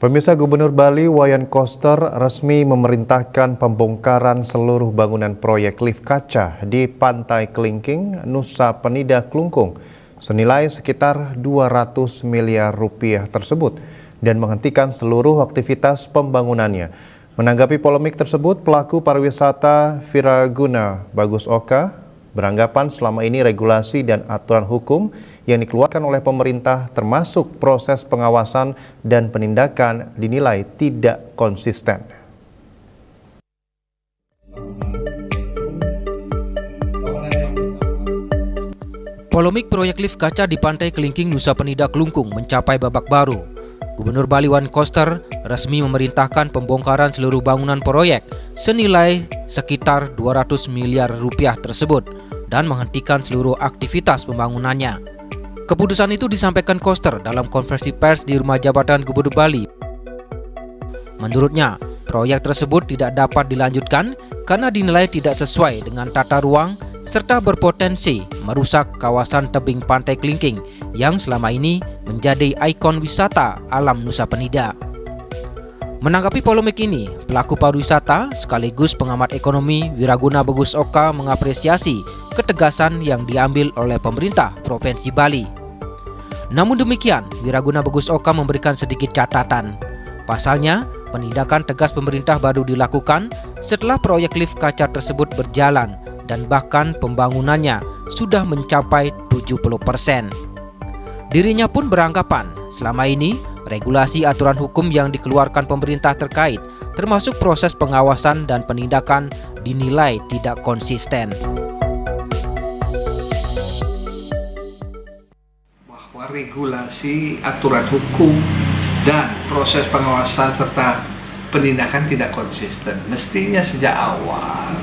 Pemirsa, Gubernur Bali Wayan Koster resmi memerintahkan pembongkaran seluruh bangunan proyek lift kaca di Pantai Kelingking, Nusa Penida, Klungkung senilai sekitar 200 miliar rupiah tersebut dan menghentikan seluruh aktivitas pembangunannya. Menanggapi polemik tersebut, pelaku pariwisata Viraguna Bagus Oka beranggapan selama ini regulasi dan aturan hukum yang dikeluarkan oleh pemerintah termasuk proses pengawasan dan penindakan dinilai tidak konsisten. Polemik proyek lift kaca di Pantai Kelingking, Nusa Penida, Klungkung mencapai babak baru. Gubernur Bali Wayan Koster resmi memerintahkan pembongkaran seluruh bangunan proyek senilai sekitar 200 miliar rupiah tersebut dan menghentikan seluruh aktivitas pembangunannya. Keputusan itu disampaikan Koster dalam konferensi pers di Rumah Jabatan Gubernur Bali. Menurutnya, proyek tersebut tidak dapat dilanjutkan karena dinilai tidak sesuai dengan tata ruang serta berpotensi merusak kawasan tebing Pantai Kelingking yang selama ini menjadi ikon wisata alam Nusa Penida. Menanggapi polemik ini, pelaku pariwisata sekaligus pengamat ekonomi Viraguna Bagus Oka mengapresiasi ketegasan yang diambil oleh pemerintah Provinsi Bali. Namun demikian, Viraguna Bagus Oka memberikan sedikit catatan. Pasalnya, penindakan tegas pemerintah baru dilakukan setelah proyek lift kaca tersebut berjalan dan bahkan pembangunannya sudah mencapai 70%. Dirinya pun beranggapan selama ini regulasi aturan hukum yang dikeluarkan pemerintah terkait termasuk proses pengawasan dan penindakan dinilai tidak konsisten. Bahwa regulasi aturan hukum dan proses pengawasan serta penindakan tidak konsisten. Mestinya sejak awal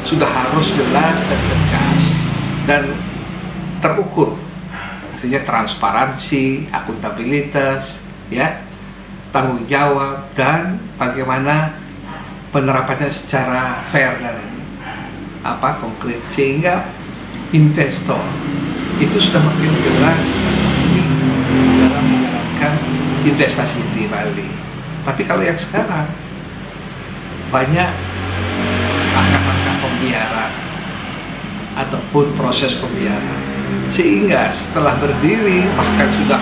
sudah harus jelas dan tegas dan terukur. Artinya transparansi, akuntabilitas, ya, tanggung jawab, dan bagaimana penerapannya secara fair dan konkret, sehingga investor itu sudah makin jelas dan pasti dalam menjalankan investasi di Bali. Tapi kalau yang sekarang banyak langkah-langkah pembiaran ataupun proses pembiaran, sehingga setelah berdiri bahkan sudah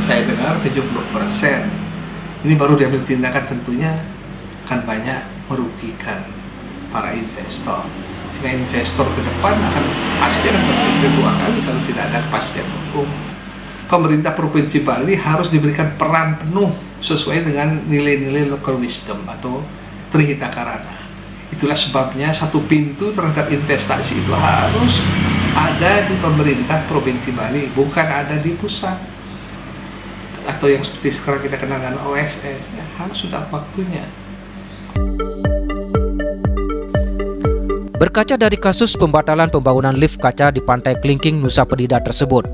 saya dengar 70%, ini baru diambil tindakan, tentunya akan banyak merugikan para investor. Sehingga investor ke depan pasti akan berpikir dua kali kalau tidak ada kepastian hukum. Pemerintah Provinsi Bali harus diberikan peran penuh sesuai dengan nilai-nilai local wisdom atau Trihita Karana. Itulah sebabnya satu pintu terhadap investasi itu harus ada di pemerintah Provinsi Bali, bukan ada di pusat atau yang seperti sekarang kita kenal dengan OSS. Ya, harus sudah waktunya. Berkaca dari kasus pembatalan pembangunan lift kaca di Pantai Kelingking, Nusa Penida tersebut,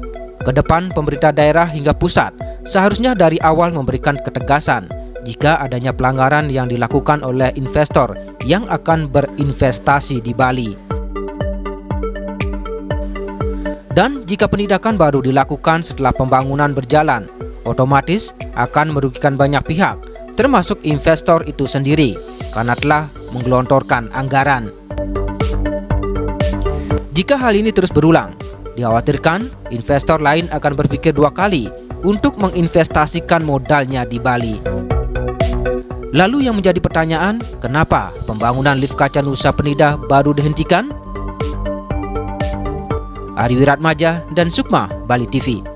ke depan pemerintah daerah hingga pusat seharusnya dari awal memberikan ketegasan jika adanya pelanggaran yang dilakukan oleh investor yang akan berinvestasi di Bali. Dan jika penindakan baru dilakukan setelah pembangunan berjalan, otomatis akan merugikan banyak pihak, termasuk investor itu sendiri, karena telah menggelontorkan anggaran. Jika hal ini terus berulang, dikhawatirkan investor lain akan berpikir dua kali untuk menginvestasikan modalnya di Bali. Lalu yang menjadi pertanyaan, kenapa pembangunan lift kaca Nusa Penida baru dihentikan? Ari Wiratmaja dan Sukma, Bali TV.